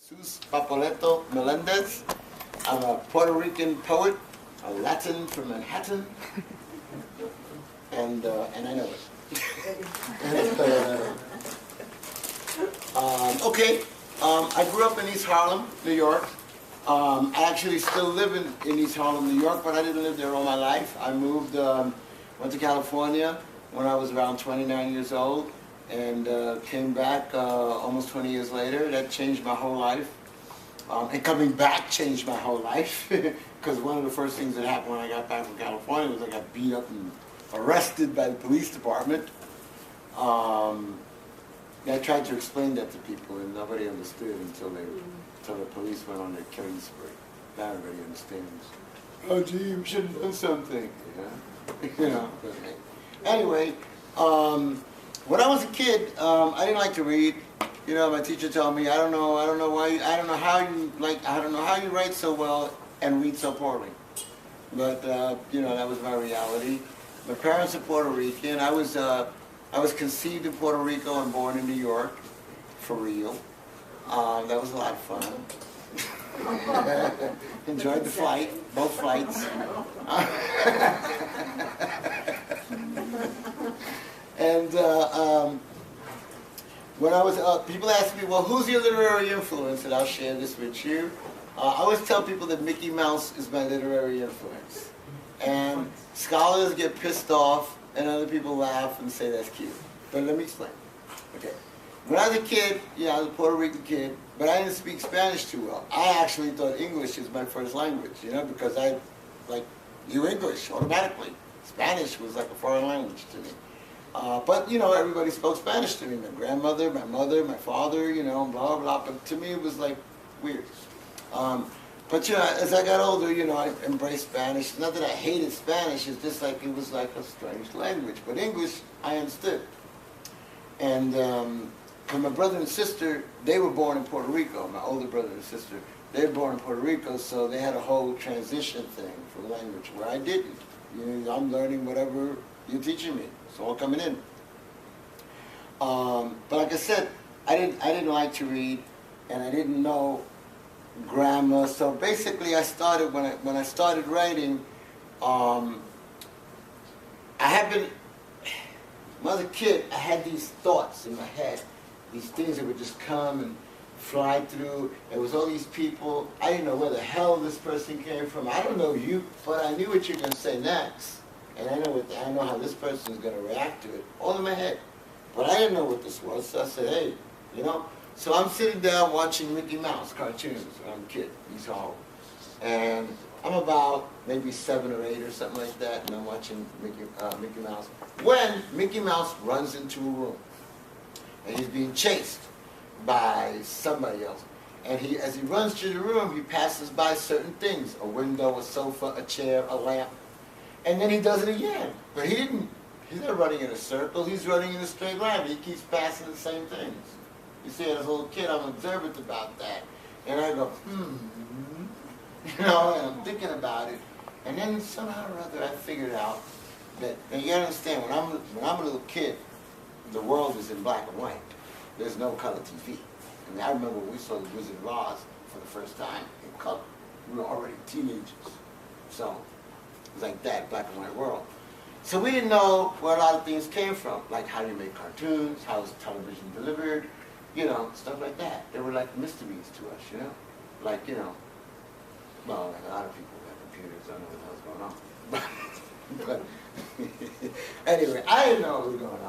Jesus Melendez. I'm a Puerto Rican poet, a Latin from Manhattan, and I know it. I grew up in East Harlem, New York. I actually still live in East Harlem, New York, but I didn't live there all my life. I moved, went to California when I was around 29 years old, and came back almost 20 years later. That changed my whole life. And coming back changed my whole life, because one of the first things that happened when I got back from California was I got beat up and arrested by the police department. I tried to explain that to people, and nobody understood until the police went on their killing spree. Now everybody understands. Oh, gee, you should have done something. But anyway, when I was a kid, I didn't like to read. My teacher told me, I don't know how you write so well and read so poorly. But that was my reality. My parents are Puerto Rican. I was conceived in Puerto Rico and born in New York, for real. That was a lot of fun. Enjoyed the flight, both flights. And when I was, people ask me, well, who's your literary influence? And I'll share this with you. I always tell people that Mickey Mouse is my literary influence. And scholars get pissed off, and other people laugh and say that's cute. But let me explain. Okay. When I was a kid, I was a Puerto Rican kid, but I didn't speak Spanish too well. I actually thought English is my first language, because I knew English automatically. Spanish was like a foreign language to me. But everybody spoke Spanish to me. My grandmother, my mother, my father, blah, blah. But to me, it was like weird. But as I got older, I embraced Spanish. Not that I hated Spanish, it's just like it was like a strange language. But English, I understood. And my brother and sister, they were born in Puerto Rico. My older brother and sister, they were born in Puerto Rico, so they had a whole transition thing for language where I didn't. I'm learning whatever you're teaching me. It's all coming in. But like I said, I didn't like to read, and I didn't know grammar. So basically, I started when I started writing. When I was a kid, I had these thoughts in my head, these things that would just come and fly through. There was all these people. I didn't know where the hell this person came from. I don't know you, but I knew what you're going to say next. And I know how this person is going to react to it, all in my head. But I didn't know what this was, so I said, hey, So I'm sitting down watching Mickey Mouse cartoons when I'm a kid, East Harlem. And I'm about maybe 7 or 8 or something like that, and I'm watching Mickey Mouse. When Mickey Mouse runs into a room, and he's being chased by somebody else. And as he runs through the room, he passes by certain things, a window, a sofa, a chair, a lamp. And then he does it again. But he's not running in a circle, he's running in a straight line. He keeps passing the same things. You see, as a little kid, I'm observant about that. And I go, and I'm thinking about it. And then somehow or other, I figured out that, and you understand, when I'm a little kid, the world is in black and white. There's no color TV. And I remember when we saw The Wizard of Oz for the first time in color. We were already teenagers. So it was like that, black and white world. So we didn't know where a lot of things came from, like how you make cartoons, how is television delivered, stuff like that. They were like mysteries to us, Like, well, like a lot of people who have computers, I don't know what the hell's going on. But anyway, I didn't know what was going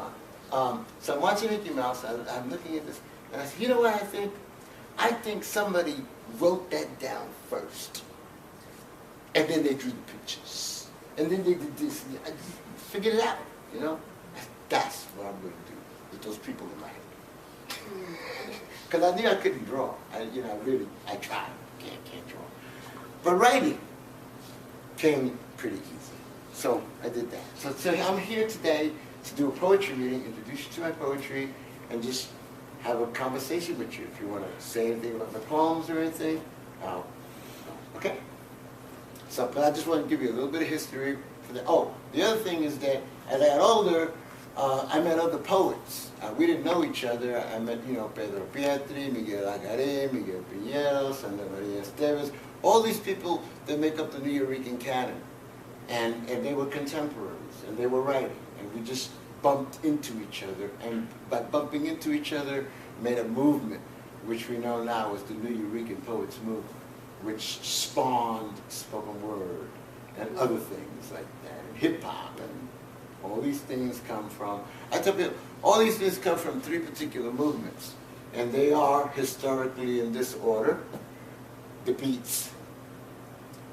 on. So I'm watching Mickey Mouse, I'm looking at this, and I said, you know what I think? I think somebody wrote that down first. And then they drew the pictures. And then they did this, and I just figured it out, That's what I'm going to do with those people in my head. Because I knew I couldn't draw. I tried. Can't draw. But writing came pretty easy. So I did that. So I'm here today to do a poetry reading, introduce you to my poetry, and just have a conversation with you. If you want to say anything about my poems or anything, okay? So, but I just want to give you a little bit of history for that. Oh, the other thing is that as I got older, I met other poets. We didn't know each other. I met, Pedro Pietri, Miguel Agarín, Miguel Piñero, Santa Maria Esteves, all these people that make up the Nuyorican canon. And they were contemporaries, and they were writing. And we just bumped into each other. And by bumping into each other, made a movement, which we know now as the Nuyorican Poets Movement, which spawned spoken word and other things like that, and hip-hop, and all these things come from, I tell people, all these things come from three particular movements, and they are historically in this order: the Beats,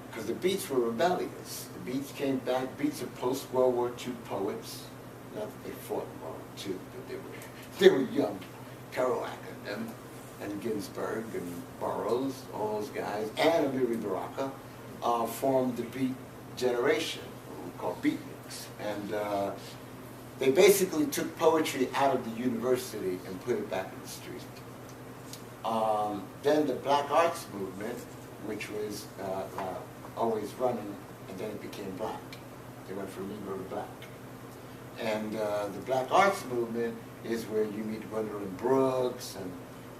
because the Beats were rebellious. The Beats came back. Beats are post-World War II poets. Not that they fought in World War II, but they were young. Kerouac and them, and Ginsberg and Burroughs, all those guys, and Amiri Baraka formed the Beat generation, what we call beatniks. And they basically took poetry out of the university and put it back in the street. Then the Black Arts movement, which was always running, and then it became black. They went from Negro to black. And the Black Arts movement is where you meet Gwendolyn Brooks, and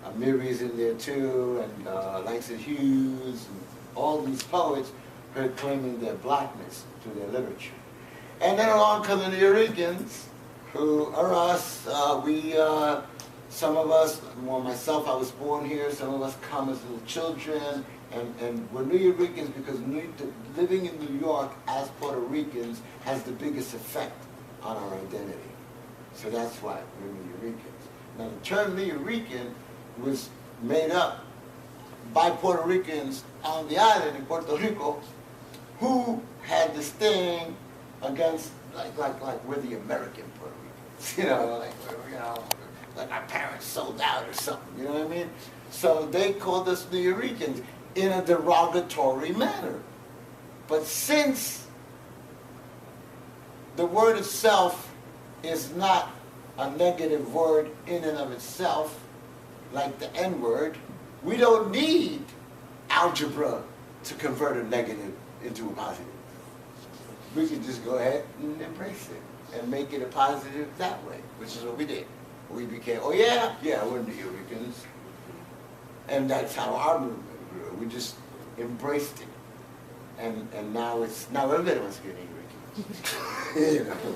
Amiri's in there too, and Langston Hughes, and all these poets who are claiming their blackness through their literature. And then along come the Nuyorican, who are us. Some of us, well, myself, I was born here. Some of us come as little children, and we're Nuyorican because living in New York as Puerto Ricans has the biggest effect on our identity. So that's why we're Nuyorican. Now the term Nuyorican was made up by Puerto Ricans on the island in Puerto Rico, who had this thing against, like we're the American Puerto Ricans, like our parents sold out or something, you know what I mean? So they called us Nuyorican in a derogatory manner. But since the word itself is not a negative word in and of itself, like the N-word, we don't need algebra to convert a negative into a positive. We can just go ahead and embrace it and make it a positive that way, which is what we did. We became, oh yeah, we're Nuyoricans. And that's how our movement grew. We just embraced it. And now everybody wants to be Nuyorican.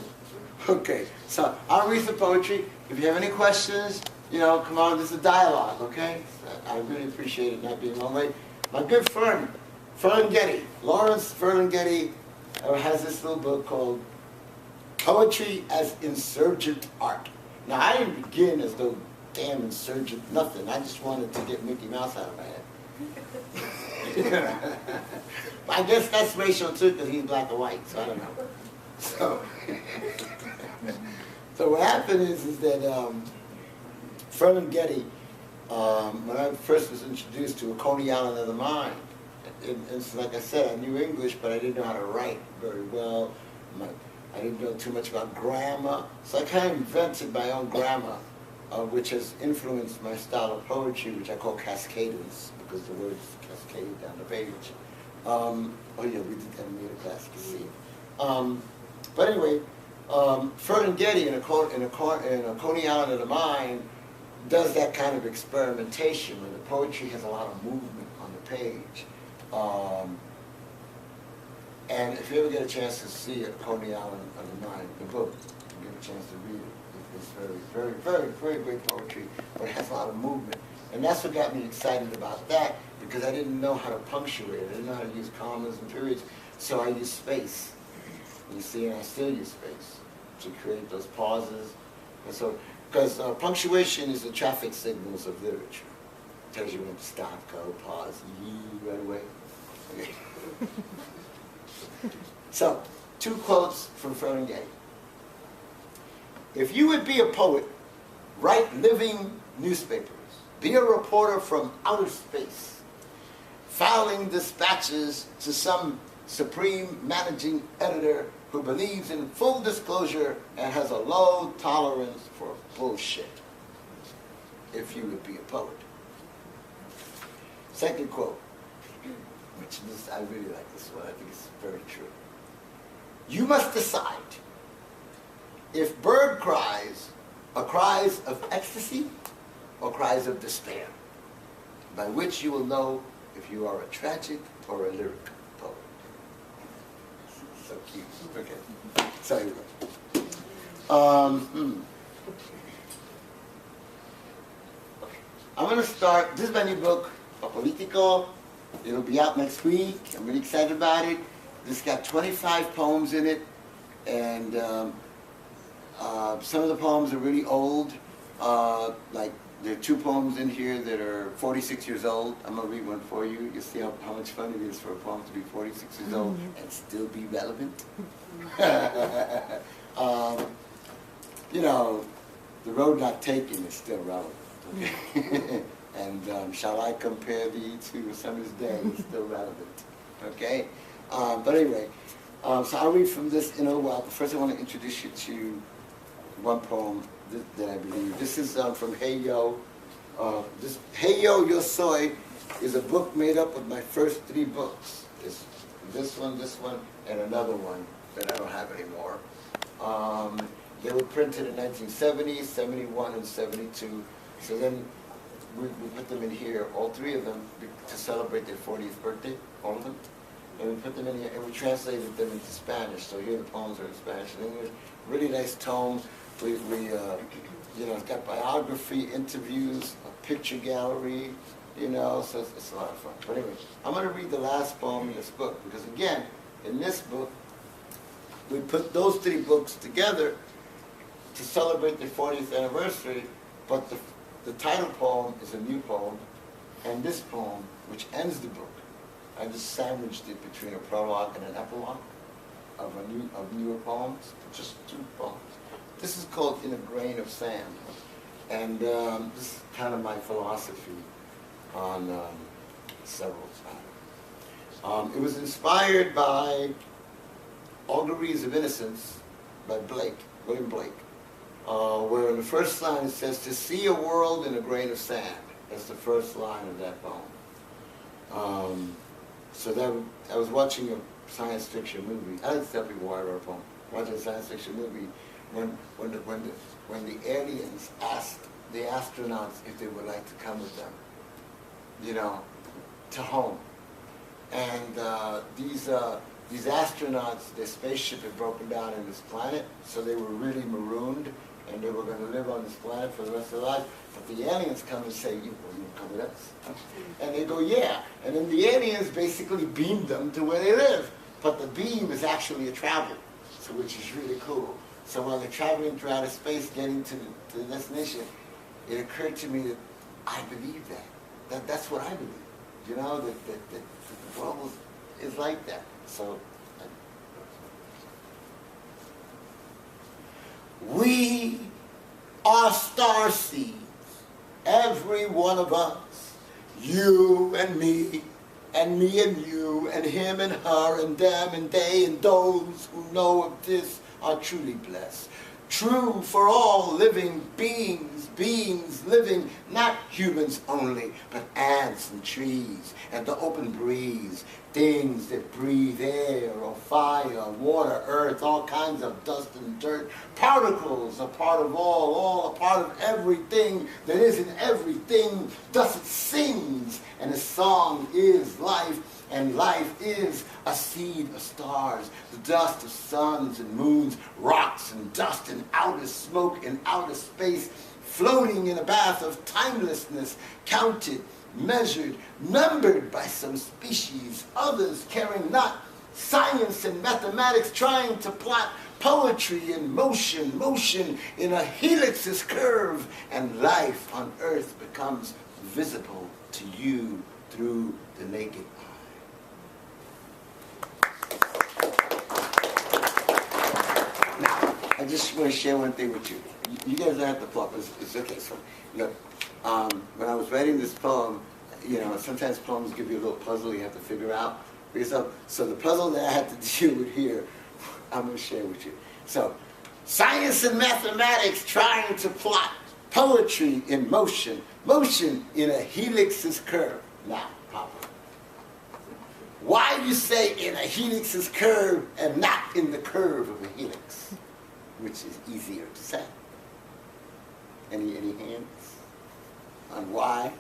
Okay, so I'll read some poetry. If you have any questions, come on, this is a dialogue, okay? I really appreciate it not being long way. My good friend, Ferlinghetti, Lawrence Ferlinghetti, has this little book called Poetry as Insurgent Art. Now, I didn't begin as though damn insurgent nothing. I just wanted to get Mickey Mouse out of my head. I guess that's racial too, because he's black and white, so I don't know. So what happened is that Ferlinghetti, when I first was introduced to a Coney Island of the mind, and so like I said, I knew English, but I didn't know how to write very well. I didn't know too much about grammar, so I kind of invented my own grammar, which has influenced my style of poetry, which I call cascaders, because the words cascade down the page. Oh yeah, we did that in the class, you can see. But anyway, Ferlinghetti in a Coney Island of the mind does that kind of experimentation where the poetry has a lot of movement on the page. And if you ever get a chance to see it, Coney Island of the Mind, the book, you get a chance to read it. It's very, very, very, very great poetry, but it has a lot of movement. And that's what got me excited about that, because I didn't know how to punctuate. I didn't know how to use commas and periods, so I used space. You see, and I still use space to create those pauses. And so, because punctuation is the traffic signals of literature. It tells you when to stop, go, pause, right away. Okay. So, two quotes from Ferlinghetti. If you would be a poet, write living newspapers. Be a reporter from outer space, filing dispatches to some supreme managing editor who believes in full disclosure and has a low tolerance for bullshit. If you would be a poet. Second quote, which is, I really like this one. I think it's very true. You must decide if bird cries are cries of ecstasy or cries of despair, by which you will know if you are a tragic or a lyric poet. So cute. Okay. So here we go. I'm going to start. This is my new book, Papolitico. It'll be out next week. I'm really excited about it. This got 25 poems in it, and some of the poems are really old. Like there are 2 poems in here that are 46 years old. I'm going to read one for you. You'll see how much fun it is for a poem to be 46 years old and still be relevant. You know, the road not taken is still relevant. Okay? And shall I compare thee to a summer's day is still relevant. Okay? But anyway, so I'll read from this in a while. But first I want to introduce you to one poem that I believe. This is from Hey Yo. This Hey Yo, Yo Soy is a book made up of my first 3 books. It's this one, and another one that I don't have anymore. They were printed in 1970, 71, and 72. So then we put them in here, all 3 of them, to celebrate their 40th birthday, all of them. And we put them in here, and we translated them into Spanish. So here the poems are in Spanish and English. Really nice tone. You know, it's got biography, interviews, a picture gallery, you know, so it's a lot of fun. But anyway, I'm going to read the last poem in this book, because again, in this book, we put those 3 books together to celebrate their 40th anniversary, but the title poem is a new poem, and this poem, which ends the book, I just sandwiched it between a prologue and an epilogue of newer poems, just 2 poems. This is called In a Grain of Sand, and this is kind of my philosophy on several matters. It was inspired by Auguries of Innocence by William Blake, where in the first line it says, to see a world in a grain of sand. That's the first line of that poem. So I was watching a science fiction movie. I like to tell people why I wrote a poem. Watching a science fiction movie when the aliens asked the astronauts if they would like to come with them, you know, to home. And these astronauts, their spaceship had broken down in this planet, so they were really marooned, and they were going to live on this planet for the rest of their life. But the aliens come and say, you come with us? And they go, yeah. And then the aliens basically beam them to where they live. But the beam is actually a travel, so which is really cool. So while they're traveling through outer space, getting to the destination, it occurred to me that I believe that. That's what I believe. You know, that the world is like that. So, we are star seeds, every one of us, you and me and you, and him and her, and them and they, and those who know of this are truly blessed. True for all living beings, beings living, not humans only, but ants and trees, and the open breeze, things that breathe air or fire, water, earth, all kinds of dust and dirt. Particles are part of all a part of everything that isn't everything. Thus it sings, and a song is life, and life is a seed of stars, the dust of suns and moons, rocks and dust and outer smoke and outer space, floating in a bath of timelessness, counted, measured, numbered by some species, others caring not, science and mathematics trying to plot poetry in motion, motion in a helix's curve, and life on earth becomes visible to you through the naked eye. Now, I just want to share one thing with you. You guys don't have to plug. It's okay. So, look, when I was writing this poem, you know, sometimes poems give you a little puzzle you have to figure out. So the puzzle that I had to deal with here, I'm going to share with you. So, science and mathematics trying to plot poetry in motion, motion in a helix's curve. Now, Papa, why you say in a helix's curve and not in the curve of a helix? which is easier to say? Any hands on why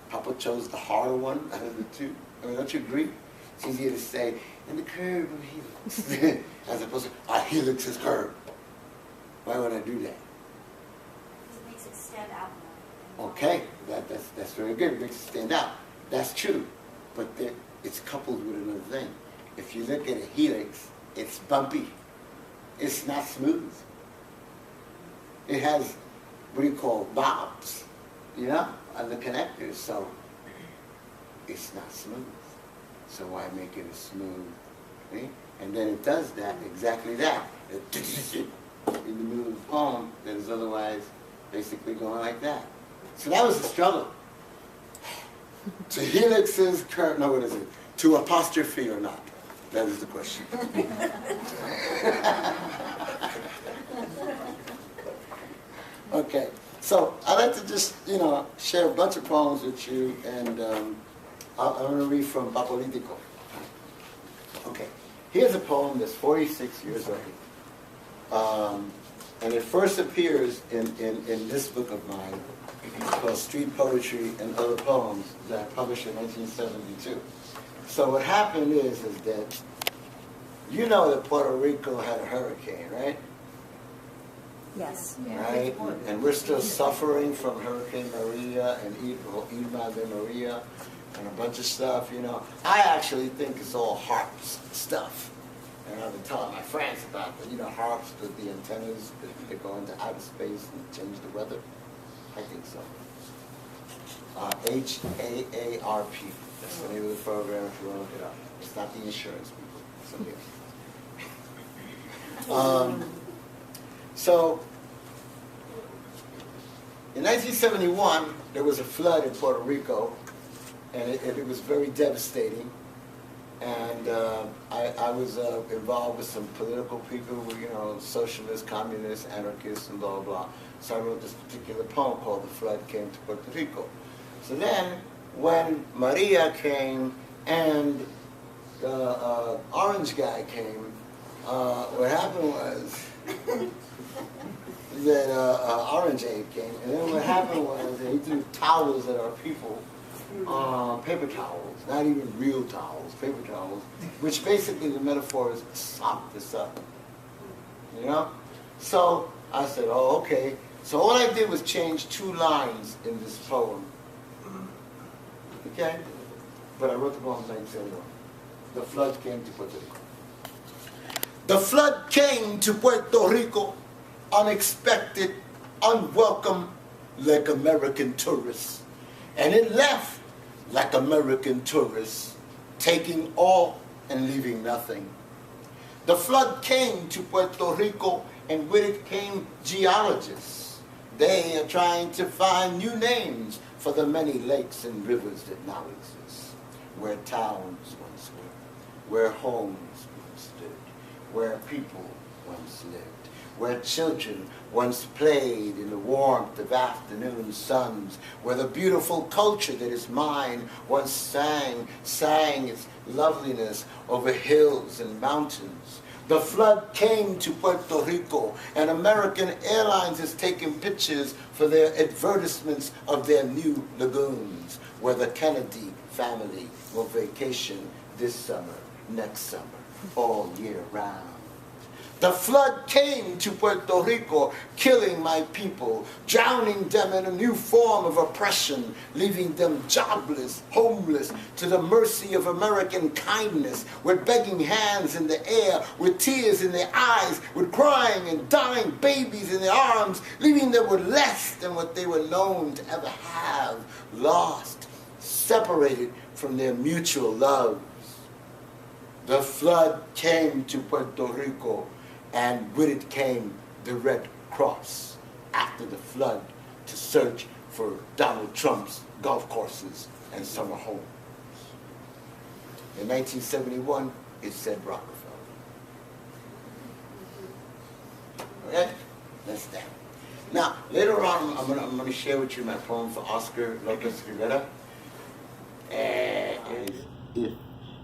Papa chose the harder one out of the two? I mean, don't you agree? It's easier to say, and the curve of helix, as opposed to, our helix is curved. Why would I do that? Because it makes it stand out more. Okay, that's very good. It makes it stand out. That's true. But it's coupled with another thing. If you look at a helix, it's bumpy. It's not smooth. It has, what do you call, bobs, on the connectors. So it's not smooth. So why make it a smooth thing? And then it does that, exactly that. In the middle of the poem that is otherwise basically going like that. So that was the struggle. To helixes, curve, no, what is it? To apostrophe or not? That is the question. Okay, so I'd like to just, share a bunch of poems with you, and I'm going to read from Papolitico. Okay, here's a poem that's 46 years old. And it first appears in this book of mine called Street Poetry and Other Poems that I published in 1972. So what happened is that you know that Puerto Rico had a hurricane, right? Yes. Right? And we're still suffering from Hurricane Maria and Irma de Maria and a bunch of stuff, I actually think it's all HARPS stuff. And I've been telling my friends about the, HARPS with the antennas that go into outer space and change the weather. I think so. HAARP. That's the name of the program if you want to look it up. It's not the insurance people. It's somebody else. So, in 1971, there was a flood in Puerto Rico, and it was very devastating. And I was involved with some political people, socialists, communists, anarchists, and blah, blah, blah. So I wrote this particular poem called The Flood Came to Puerto Rico. So then, when Maria came and the orange guy came, what happened was that Orange Abe came, and then what happened was that he threw towels at our people, paper towels, not even real towels, paper towels, which basically the metaphor is sop this up, So I said, oh, okay. So all I did was change 2 lines in this poem, okay? But I wrote the poem in 1971. The flood came to Puerto Rico. The flood came to Puerto Rico, unexpected, unwelcome, like American tourists. And it left like American tourists, taking all and leaving nothing. The flood came to Puerto Rico, and with it came geologists. They are trying to find new names for the many lakes and rivers that now exist, where towns once were, where homes once stood, where people once lived, where children once played in the warmth of afternoon suns, where the beautiful culture that is mine once sang its loveliness over hills and mountains. The flood came to Puerto Rico, and American Airlines is taking pictures for their advertisements of their new lagoons, where the Kennedy family will vacation this summer, next summer, all year round. The flood came to Puerto Rico, killing my people, drowning them in a new form of oppression, leaving them jobless, homeless, to the mercy of American kindness, with begging hands in the air, with tears in their eyes, with crying and dying babies in their arms, leaving them with less than what they were known to ever have, lost, separated from their mutual loves. The flood came to Puerto Rico, and with it came the Red Cross after the flood to search for Donald Trump's golf courses and summer homes. In 1971, it said Rockefeller. Okay? That's that. Now, later on, I'm going to share with you my poem for Oscar Lopez Rivera. If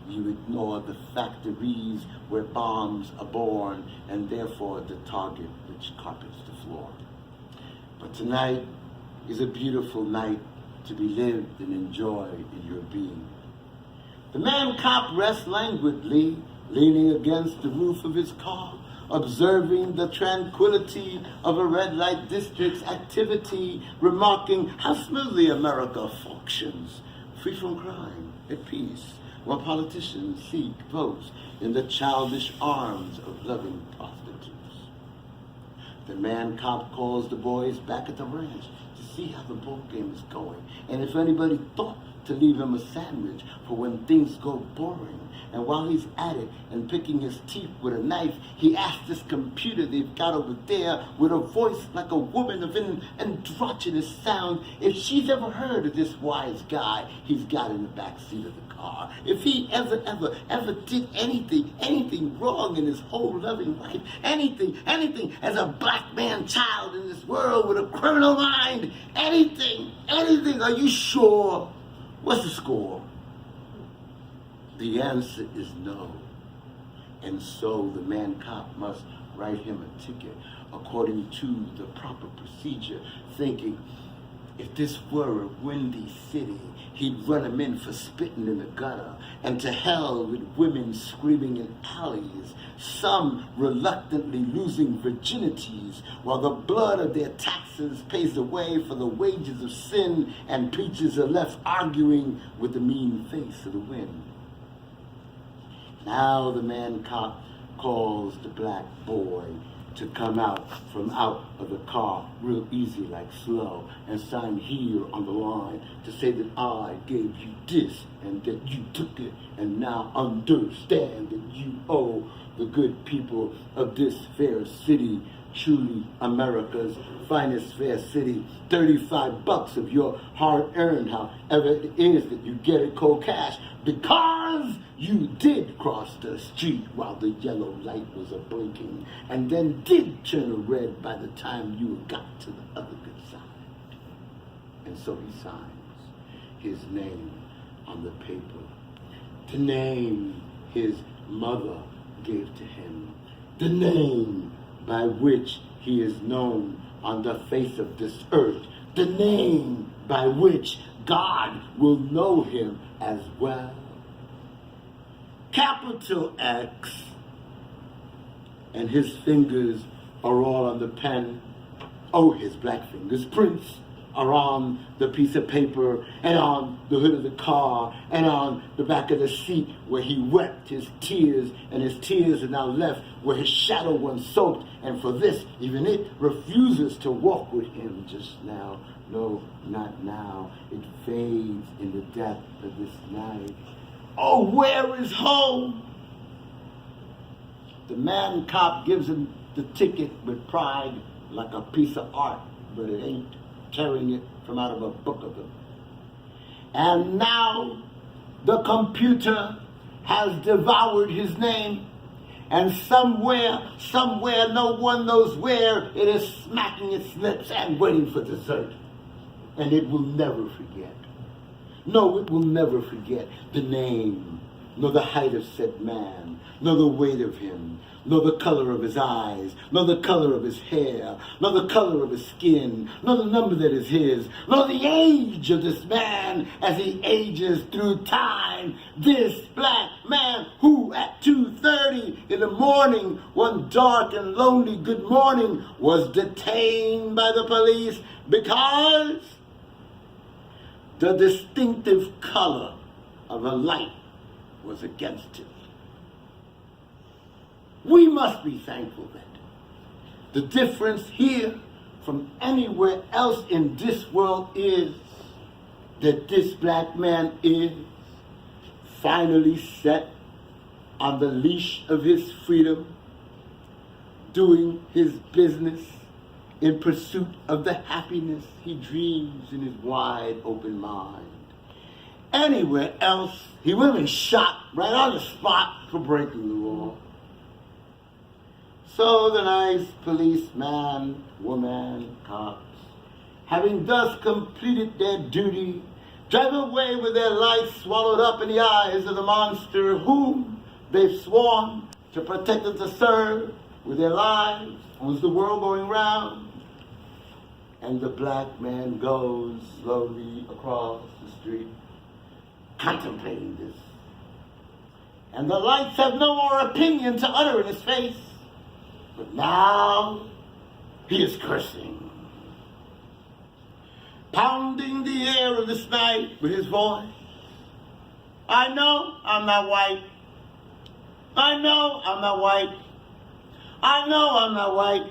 you ignore the factories where bombs are born, and therefore the target which carpets the floor. But tonight is a beautiful night to be lived and enjoyed in your being. The man cop rests languidly, leaning against the roof of his car, observing the tranquility of a red light district's activity, remarking how smoothly America functions, free from crime, at peace, while politicians seek votes in the childish arms of loving prostitutes. The man cop calls the boys back at the ranch to see how the ball game is going, and if anybody thought to leave him a sandwich for when things go boring. And while he's at it and picking his teeth with a knife, he asks this computer they've got over there with a voice like a woman of an androgynous sound if she's ever heard of this wise guy he's got in the back seat of the car. If he ever did anything wrong in his whole loving life, anything as a black man child in this world with a criminal mind, anything, are you sure? What's the score? The answer is no. And so the man cop must write him a ticket according to the proper procedure, thinking if this were a windy city, he'd run him in for spitting in the gutter, and to hell with women screaming in alleys, some reluctantly losing virginities, while the blood of their taxes pays the way for the wages of sin, and preachers are left arguing with the mean face of the wind. Now the man cop calls the black boy to come out from out of the car real easy like slow and sign here on the line to say that I gave you this and that you took it and now understand that you owe the good people of this fair city, truly America's finest fair city, $35 of your hard-earned, however it is that you get it cold cash, because you did cross the street while the yellow light was a-blinking, and then did turn red by the time you got to the other good side. And so he signs his name on the paper, the name his mother gave to him, the name by which he is known on the face of this earth, the name by which God will know him as well. Capital X, and his fingers are all on the pen. Oh, his black fingers, prints are on the piece of paper and on the hood of the car and on the back of the seat where he wept his tears, and his tears are now left where his shadow once soaked, and for this even it refuses to walk with him just now. No, not now. It fades in the depth of this night. Oh, where is home? The man cop gives him the ticket with pride like a piece of art, but it ain't tearing it from out of a book of them. And now the computer has devoured his name, and somewhere, no one knows where, it is smacking its lips and waiting for dessert. And it will never forget. No, it will never forget the name, nor the height of said man, nor the weight of him, nor the color of his eyes, nor the color of his hair, nor the color of his skin, nor the number that is his, nor the age of this man as he ages through time. This black man who at 2:30 in the morning, one dark and lonely good morning, was detained by the police because the distinctive color of a light was against him. We must be thankful that the difference here from anywhere else in this world is that this black man is finally set on the leash of his freedom, doing his business in pursuit of the happiness he dreams in his wide open mind. Anywhere else, he would have been shot right on the spot for breaking the law. So the nice policeman, woman, cops, having thus completed their duty, drive away with their lives swallowed up in the eyes of the monster whom they've sworn to protect and to serve, with their lives? Was the world going round? And the black man goes slowly across the street, contemplating this. And the lights have no more opinion to utter in his face. But now he is cursing, pounding the air of this night with his voice. I know I'm not white. I know I'm not white. I know I'm not white.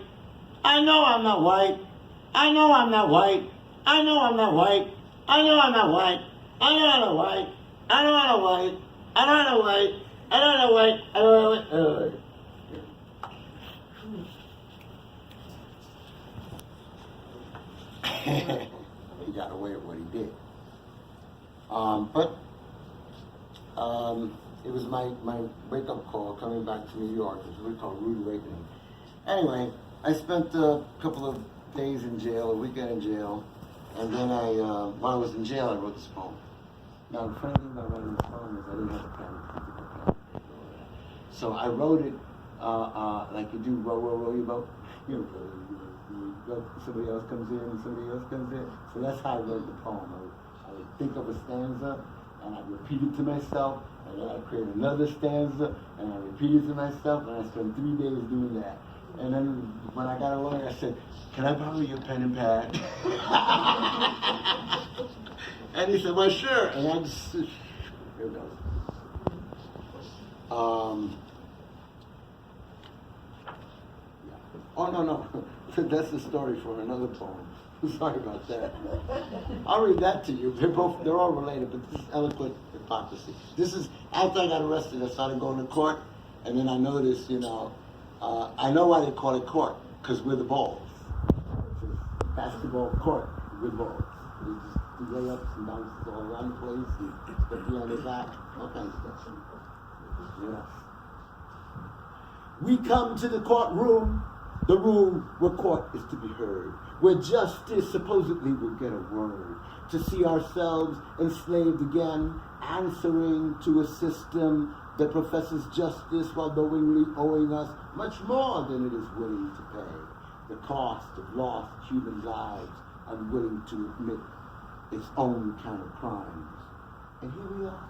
I know I'm not white. I know I'm not white. I know I'm not white. I know I'm not white. I know I'm not white. I know I'm not white. I know I'm not white. I know I'm not white. I know I'm not white. He got away with what he did. But it was my wake-up call coming back to New York. It's what we call rude awakening. Anyway, I spent a couple of days in jail, a weekend in jail, and then while I was in jail, I wrote this poem. Now, the funny thing about writing this poem is I didn't have a pen. So I wrote it like you do row your boat. You know, somebody else comes in, somebody else comes in. So that's how I wrote the poem. I would think of a stanza, and I'd repeat it to myself, and then I'd create another stanza, and I'd repeat it to myself, and I spent 3 days doing that. And then when I got a lawyer, I said, "Can I borrow your pen and pad?" And he said, "Well, sure." And I just, here it goes. Oh, no. That's the story for another poem. Sorry about that. I'll read that to you. They're all related, but this is eloquent hypocrisy. This is, after I got arrested, I started going to court, and then I noticed, I know why they call it court, because we're the balls. It's a basketball court with balls. They just do layups and bounces all around the place, and get behind their back, all kinds of stuff. Yeah. We come to the courtroom, the room where court is to be heard, where justice supposedly will get a word, to see ourselves enslaved again, answering to a system that professes justice while knowingly owing us much more than it is willing to pay. The cost of lost human lives, unwilling to admit its own kind of crimes. And here we are,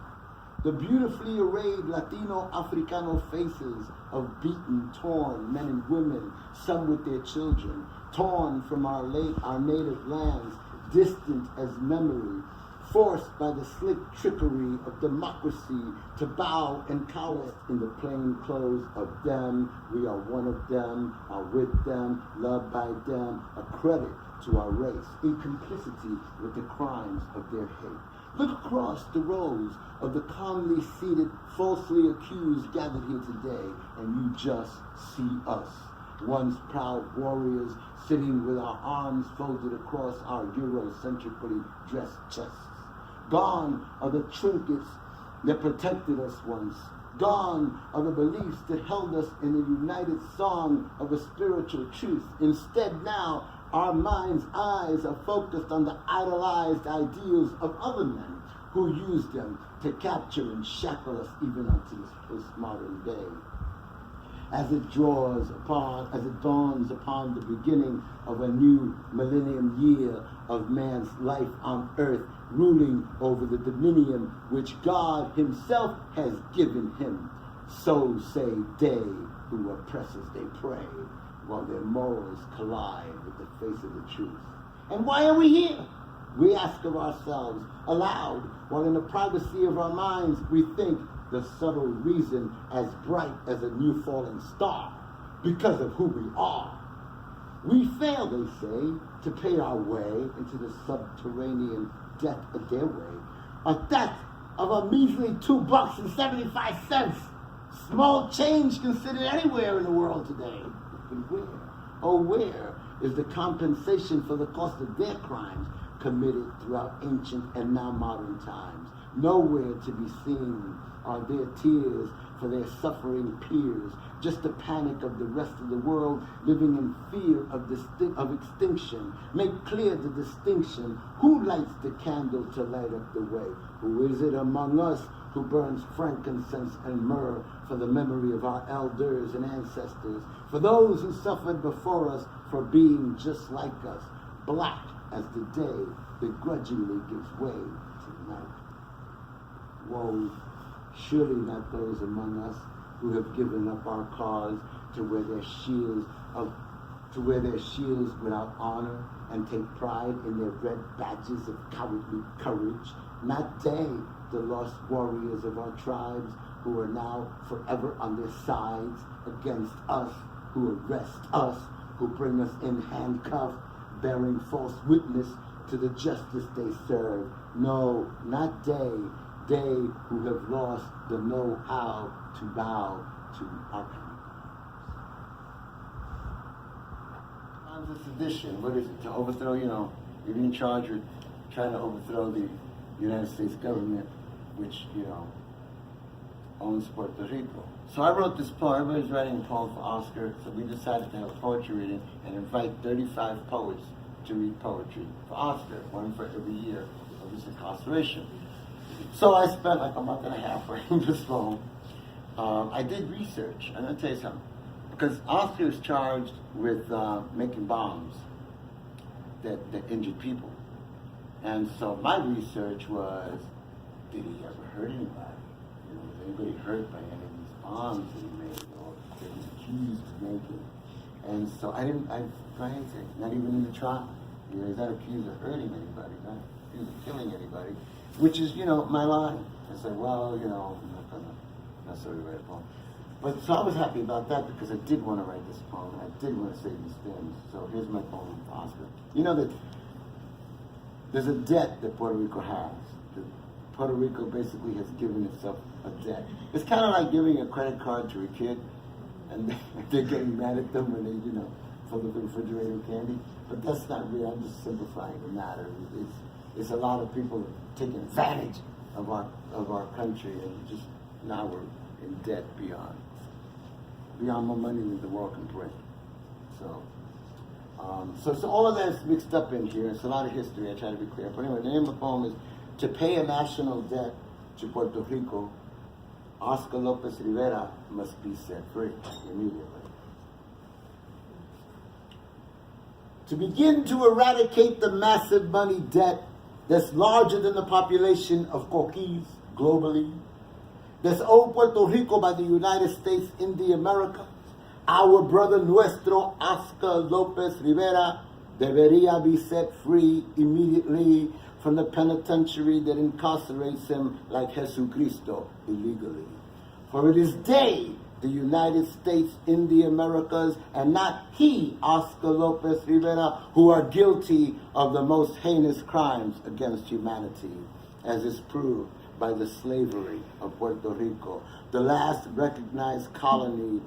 the beautifully arrayed Latino Africano faces of beaten, torn men and women, some with their children, torn from our native lands, distant as memory, forced by the slick trickery of democracy to bow and cower in the plain clothes of them. We are one of them, are with them, loved by them, a credit to our race, in complicity with the crimes of their hate. Look across the rows of the calmly seated, falsely accused gathered here today, and you just see us, once proud warriors sitting with our arms folded across our Eurocentrically dressed chests. Gone are the trinkets that protected us once. Gone are the beliefs that held us in the united song of a spiritual truth. Instead now, our minds' eyes are focused on the idolized ideals of other men who use them to capture and shackle us even unto this postmodern day. As it dawns upon the beginning of a new millennium year of man's life on earth, ruling over the dominion which God himself has given him, so say they who oppress as they pray, while their morals collide with the face of the truth. And why are we here? We ask of ourselves aloud, while in the privacy of our minds we think the subtle reason as bright as a new falling star, because of who we are. We fail, they say, to pay our way into the subterranean death of their way, a death of a measly $2.75. Small change considered anywhere in the world today. But where is the compensation for the cost of their crimes committed throughout ancient and now modern times? Nowhere to be seen are their tears for their suffering peers, just the panic of the rest of the world living in fear of extinction. Make clear the distinction. Who lights the candle to light up the way? Who is it among us who burns frankincense and myrrh for the memory of our elders and ancestors, for those who suffered before us for being just like us, black as the day begrudgingly gives way to night? Woe, surely not those among us who have given up our cause to wear their shields without honor and take pride in their red badges of cowardly courage. Not they, the lost warriors of our tribes, who are now forever on their sides against us, who arrest us, who bring us in handcuffed, bearing false witness to the justice they serve. No, not they who have lost the know-how to bow to our conquerors. Sedition, what is it? To overthrow, you're in charge of trying to overthrow the United States government, which, owns Puerto Rico. So I wrote this poem. Everybody's writing a poem for Oscar, so we decided to have a poetry reading and invite 35 poets to read poetry for Oscar, one for every year of his incarceration. So I spent like a month and a half writing this poem. I did research. I'm going to tell you something. Because Oscar is charged with making bombs that injured people. And so my research was, did he ever hurt anybody? Was anybody hurt by any of these bombs that he made or that he was accused of making? And so I didn't find anything, not even in the trial. He's not accused of hurting anybody, not accused of killing anybody, which is, my line. I said, well, I'm not going to necessarily write a poem. But so I was happy about that because I did want to write this poem and I did want to say these things. So here's my poem for Oscar. That there's a debt that Puerto Rico has. Puerto Rico basically has given itself a debt. It's kind of like giving a credit card to a kid and they're getting mad at them when they, fill the refrigerator with candy. But that's not real. I'm just simplifying the matter. It's a lot of people taking advantage of our country and just now we're in debt beyond more money than the world can print. So all of that's mixed up in here. It's a lot of history. I try to be clear. But anyway, the name of the poem is To Pay a National Debt to Puerto Rico, Oscar Lopez Rivera must be set free immediately. To begin to eradicate the massive money debt that's larger than the population of Coquis globally, that's owed Puerto Rico by the United States in the Americas, our brother nuestro, Oscar Lopez Rivera, debería be set free immediately from the penitentiary that incarcerates him like Jesucristo illegally. For it is they, the United States in the Americas, and not he, Oscar Lopez Rivera, who are guilty of the most heinous crimes against humanity, as is proved by the slavery of Puerto Rico, the last recognized colony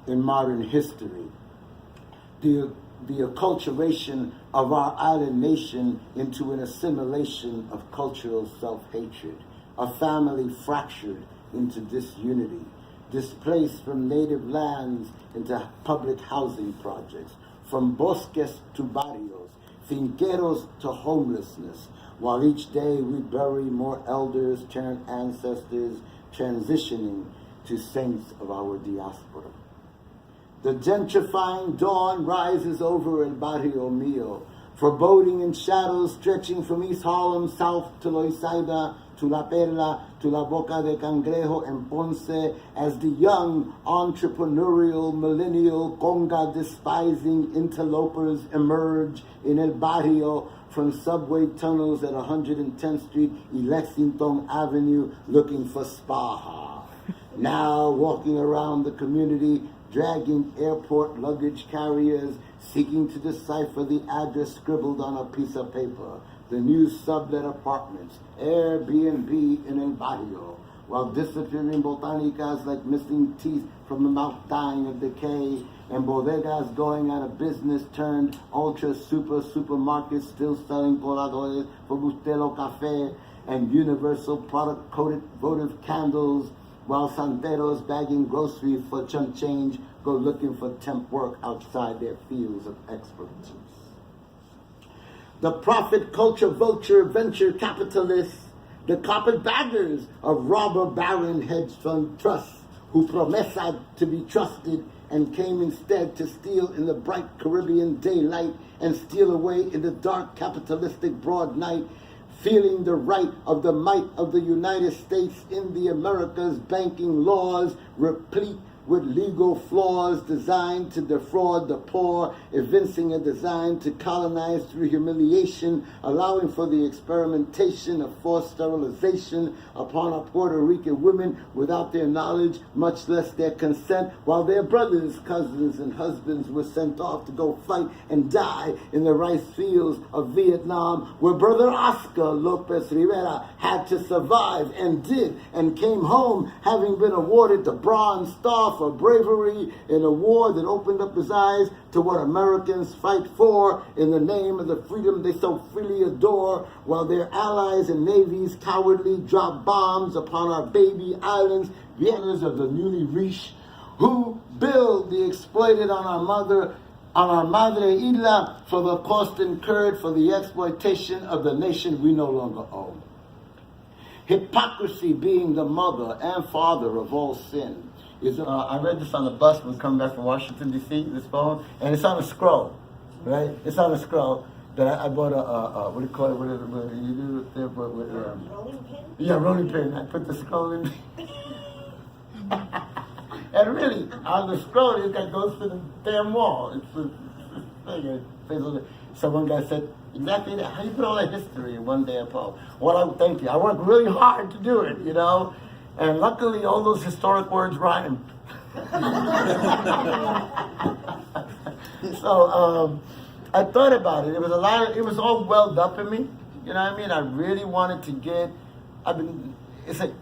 in modern history, the acculturation of our island nation into an assimilation of cultural self-hatred, a family fractured into disunity, displaced from native lands into public housing projects, from bosques to barrios, finqueros to homelessness, while each day we bury more elders turned ancestors, transitioning to saints of our diaspora. The gentrifying dawn rises over El Barrio Mio, foreboding in shadows stretching from East Harlem south to Loisaida, to La Perla, to La Boca de Cangrejo and Ponce, as the young, entrepreneurial, millennial, conga-despising interlopers emerge in El Barrio from subway tunnels at 110th Street and Lexington Avenue looking for Spaha. Now walking around the community, dragging airport luggage carriers, seeking to decipher the address scribbled on a piece of paper. The new sublet apartments, Airbnb in El Barrio, while disappearing botanicas like missing teeth from the mouth dying of decay, and bodegas going out of business turned ultra supermarkets still selling coladores for Bustelo Cafe, and universal product-coated votive candles while santeros bagging groceries for chump change go looking for temp work outside their fields of expertise. The profit culture vulture venture capitalists, the carpetbaggers of robber baron hedge fund trusts who promesad to be trusted and came instead to steal in the bright Caribbean daylight and steal away in the dark capitalistic broad night, feeling the right of the might of the United States in the Americas banking laws replete with legal flaws designed to defraud the poor, evincing a design to colonize through humiliation, allowing for the experimentation of forced sterilization upon our Puerto Rican women without their knowledge, much less their consent, while their brothers, cousins, and husbands were sent off to go fight and die in the rice fields of Vietnam, where Brother Oscar Lopez Rivera had to survive and did, and came home having been awarded the Bronze Star for bravery in a war that opened up his eyes to what Americans fight for in the name of the freedom they so freely adore, while their allies and navies cowardly drop bombs upon our baby islands, Viennas of the newly rich, who build the exploited on our Madre Isla for the cost incurred for the exploitation of the nation we no longer own. Hypocrisy being the mother and father of all sin. I read this on the bus when coming back from Washington, D.C., this poem, and it's on a scroll, right? It's on a scroll that I bought what do you call it? What you do with there? Rolling pin? Yeah, rolling pin. I put the scroll in. And really, on the scroll, it goes to the damn wall. It's a thing. So one guy said, exactly that. How do you put all that history in one damn poem? Well, thank you. I worked really hard to do it, you know? And luckily, all those historic words rhyme. So I thought about it. It was it was all welled up in me. You know what I mean? I really wanted to get. It's like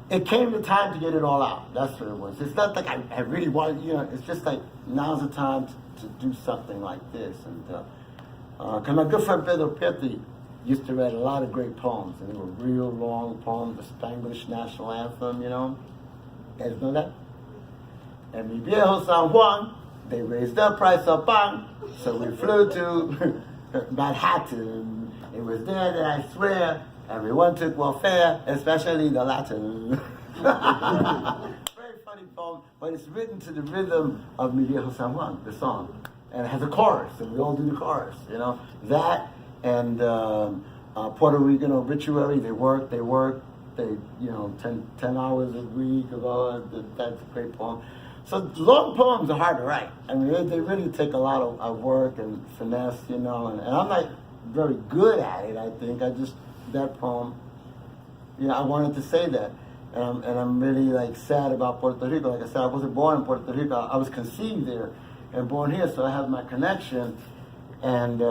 it came the time to get it all out. That's what it was. It's not like I really wanted. You know, it's just like now's the time to do something like this. And because my good friend Pedro Pietri used to write a lot of great poems, and they were real long poems, the Spanglish National Anthem, you know. You guys know that? And mi viejo San Juan, they raised the price of pan, so we flew to Manhattan. It was there that I swear everyone took welfare, especially the Latin. Very funny poem, but it's written to the rhythm of Mi Viejo San Juan, the song. And it has a chorus, and we all do the chorus, you know. That and Puerto Rican obituary, they work, you know, 10 hours a week, that's a great poem. So long poems are hard to write. I mean, they really take a lot of work and finesse, you know, and I'm not very good at it, I think. That poem, you know, I wanted to say that. And I'm really, like, sad about Puerto Rico. Like I said, I wasn't born in Puerto Rico. I was conceived there and born here, so I have my connection. And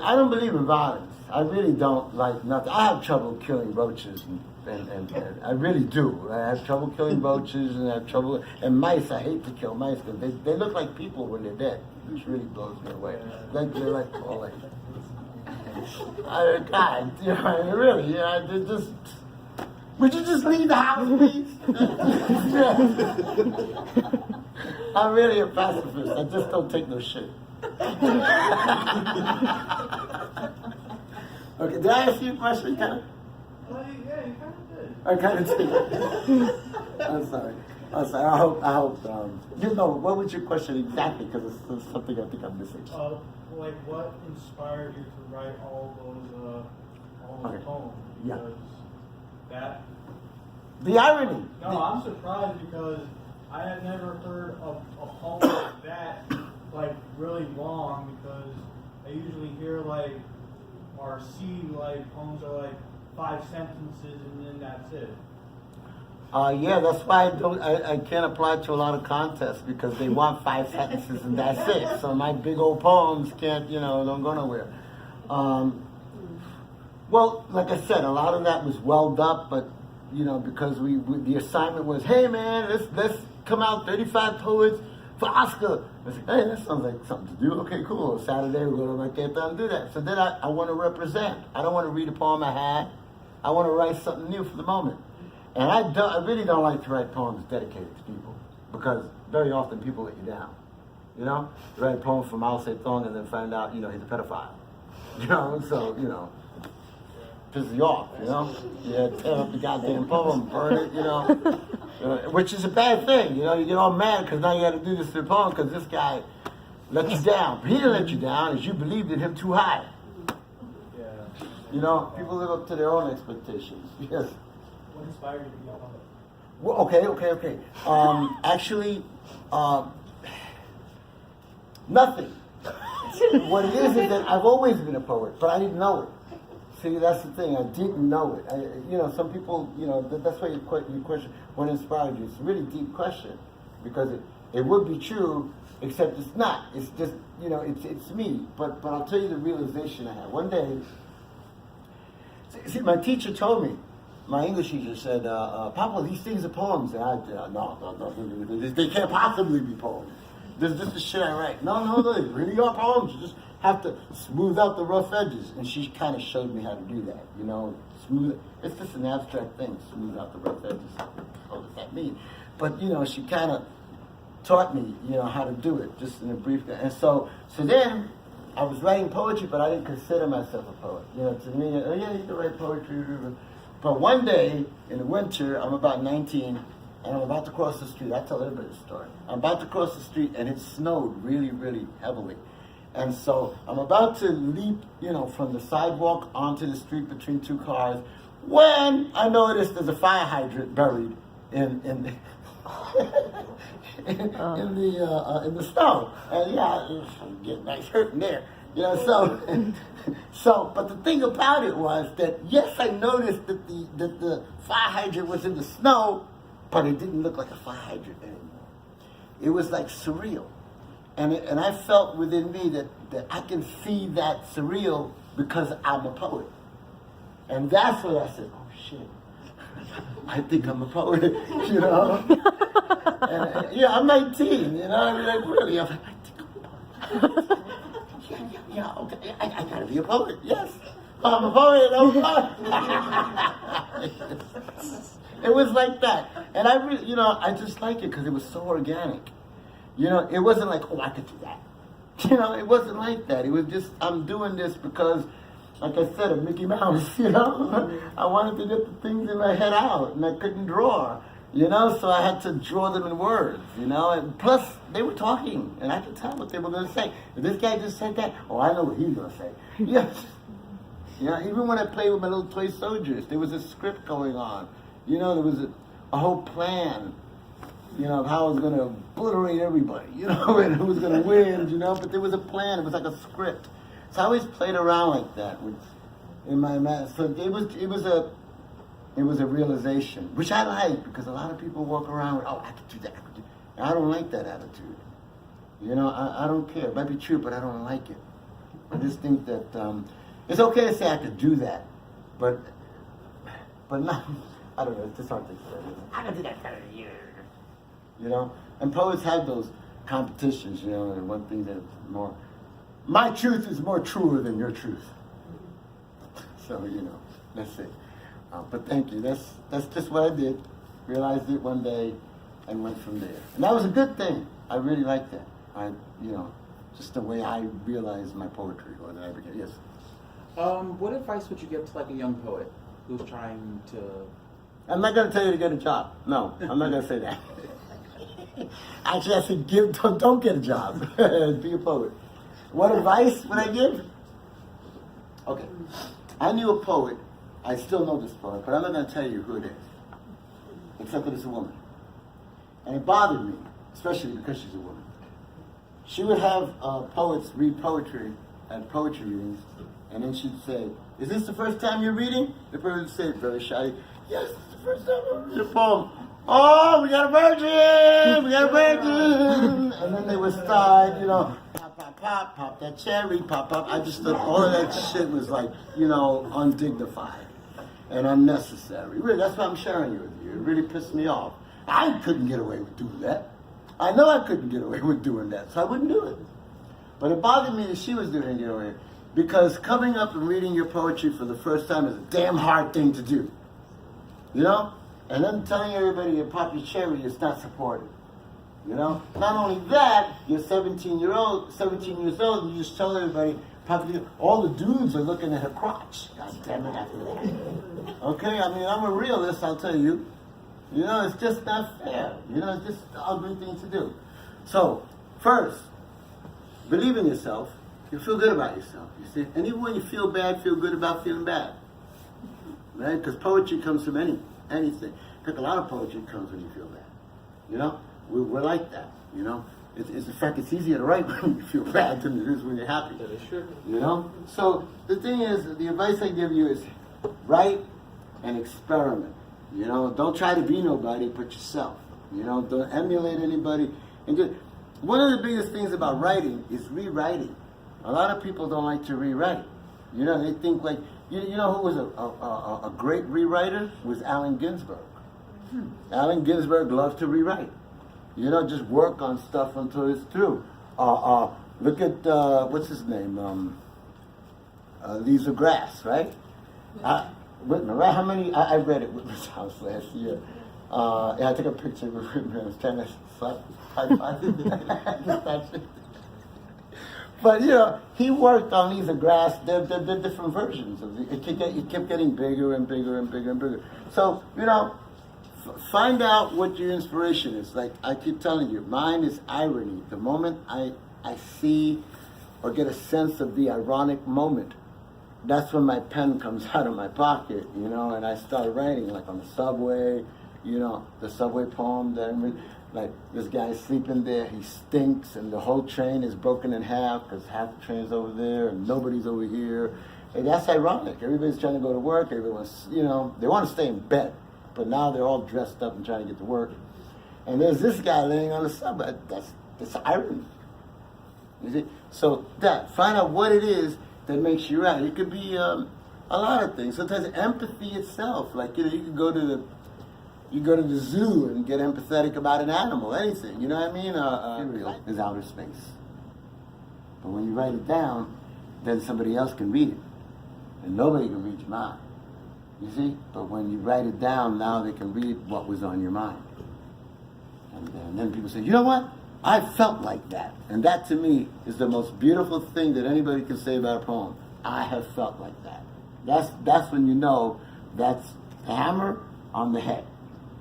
I don't believe in violence. I really don't like nothing. I have trouble killing roaches, and I really do. I have trouble killing roaches, and I have trouble, and mice. I hate to kill mice because they look like people when they're dead, which really blows me away. They're like, oh, like, God, you know, really, you know, they just. Would you just leave the house, please? I'm really a pacifist. I just don't take no shit. Okay, did I ask you a question, kind of? Yeah, you kind of did. I kind of did. I'm sorry. I hope. You know, what was your question exactly? Because it's something I think I'm missing. Like, what inspired you to write all those poems? Yeah. Because that. The irony. No, I'm surprised because I had never heard of a poem like that, like really long. Because I usually hear like or see like poems are like 5 sentences and then that's it. Yeah, that's why I can't apply to a lot of contests because they want 5 sentences and that's it. So my big old poems don't go nowhere. Well, like I said, a lot of that was welled up, but because we the assignment was, hey man, let's come out 35 poets for Oscar. I was like, hey, that sounds like something to do. Okay, cool. Saturday we're gonna get down and do that. So then I want to represent. I don't want to read a poem I had. I want to write something new for the moment. And I really don't like to write poems dedicated to people because very often people let you down. You know, you write a poem for Mao Zedong and then find out, he's a pedophile. You know, so, pisses you off, You tear up the goddamn poem, burn it, which is a bad thing, you get all mad because now you got to do this to the poem because this guy let you down. But he didn't let you down as you believed in him too high. People live up to their own expectations. Yes. What inspired you to be a poet? Well, okay. Actually, nothing. What it is that I've always been a poet, but I didn't know it. See, that's the thing. I didn't know it. Some people, that's why you question what inspired you. It's a really deep question because it would be true, except it's not. It's just, it's me. But I'll tell you the realization I had. One day, see, my teacher told me, my English teacher said, Papa, these things are poems. And I said, no, they can't possibly be poems. This is the shit I write. No, they really are poems. You just have to smooth out the rough edges. And she kind of showed me how to do that, smooth. It's just an abstract thing, smooth out the rough edges. What does that mean? But, she kind of taught me, how to do it, just in a brief. And so then I was writing poetry, but I didn't consider myself a poet. To me, you can write poetry. But one day in the winter, I'm about 19, and I'm about to cross the street. I tell everybody the story. I'm about to cross the street, and it snowed really, really heavily. And so I'm about to leap, from the sidewalk onto the street between two cars, when I noticed there's a fire hydrant buried in the in the snow. And I'm getting nice hurt in there. So, but the thing about it was that, yes, I noticed that the fire hydrant was in the snow, but it didn't look like a fire hydrant anymore. It was like surreal. And I felt within me that I can see that surreal because I'm a poet. And that's when I said, oh shit, I think I'm a poet, And I'm 19, really, I'm like, I think I'm a poet. Okay, I gotta be a poet, yes. I'm a poet, It was like that. And I really, I just like it because it was so organic. It wasn't like, oh, I could do that. It wasn't like that. It was just, I'm doing this because, like I said, of Mickey Mouse, I wanted to get the things in my head out, and I couldn't draw, so I had to draw them in words, and plus, they were talking, and I could tell what they were going to say. If this guy just said that, oh, I know what he's going to say. Yes. Even when I played with my little toy soldiers, there was a script going on. There was a whole plan, of how I was going to obliterate everybody, and who was going to win, but there was a plan. It was like a script. So I always played around like that in my mind. So it was a realization, which I like because a lot of people walk around with, oh, I could do that. And I don't like that attitude. I don't care. It might be true, but I don't like it. I just think that it's okay to say I could do that, but not. I don't know. It's just hard to say. I can do that better than you. And poets have those competitions. And one thing that's more. My truth is more truer than your truth. So, that's it. But thank you. That's just what I did. Realized it one day and went from there. And that was a good thing. I really liked that. Just the way I realized my poetry or that I became. Yes. What advice would you give to like a young poet who's trying to... I'm not going to tell you to get a job. No, I'm not going to say that. Actually, I said don't get a job. Be a poet. What advice would I give? Okay. I knew a poet. I still know this poet, but I'm not going to tell you who it is. Except that it's a woman. And it bothered me, especially because she's a woman. She would have poets read poetry at poetry readings, and then she'd say, is this the first time you're reading? The person would say, very shy, yes, it's the first time I'm reading a poem. Oh, we got a virgin! We got a virgin! And then they would start, pop that cherry, pop. I just thought all of that shit was like, undignified and unnecessary. Really, that's why I'm sharing it with you. It really pissed me off. I couldn't get away with doing that. I know I couldn't get away with doing that, so I wouldn't do it. But it bothered me that she was doing it, because coming up and reading your poetry for the first time is a damn hard thing to do. And then telling everybody you're Papi Cherry is not supported. You know? Not only that, you're 17 years old, and you just tell everybody, Papi, all the dudes are looking at her crotch. God damn it, after that. Okay, I mean, I'm a realist, I'll tell you. You know, it's just not fair. You know, it's just an ugly thing to do. So, first, believe in yourself. You feel good about yourself, you see? And even when you feel bad, feel good about feeling bad. Right? Because poetry comes from anything. Because a lot of poetry comes when you feel bad. You know? We're like that, you know? It's in fact, it's easier to write when you feel bad than it is when you're happy. That is true. You know? So, the thing is, the advice I give you is write and experiment. You know? Don't try to be nobody, but yourself. You know? Don't emulate anybody. And just, one of the biggest things about writing is rewriting. A lot of people don't like to rewrite. You know, they think like, you know who was a great rewriter? Was Allen Ginsberg. Allen Ginsberg loved to rewrite. You know, just work on stuff until it's through. Look at, what's his name? Leaves of Grass, right? Whitman, right? How many, I read it at Whitman's house last year. Yeah, I took a picture with Whitman. I was trying to slap. But, you know, he worked on Leaves of Grass. They're different versions of it. It kept getting bigger and bigger and bigger and bigger. So, you know, find out what your inspiration is. Like I keep telling you, mine is irony. The moment I see or get a sense of the ironic moment, that's when my pen comes out of my pocket, you know, and I start writing, like on the subway, you know, the subway poem that I read. Like, this guy's sleeping there, he stinks, and the whole train is broken in half, because half the train's over there, and nobody's over here. And that's ironic. Everybody's trying to go to work, everyone's, you know, they want to stay in bed, but now they're all dressed up and trying to get to work. And there's this guy laying on the subway. That's irony. You see? So find out what it is that makes you write. It could be a lot of things. Sometimes empathy itself, like, you know, you can go to the zoo and get empathetic about an animal, anything, you know what I mean? Material is outer space. But when you write it down, then somebody else can read it. And nobody can read your mind. You see? But when you write it down, now they can read what was on your mind. And then people say, you know what? I felt like that. And that, to me, is the most beautiful thing that anybody can say about a poem. I have felt like that. That's when you know that's the hammer on the head.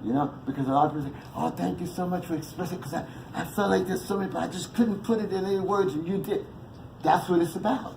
You know, because a lot of people say, oh, thank you so much for expressing it, because I felt like there's so many, but I just couldn't put it in any words, and you did. That's what it's about.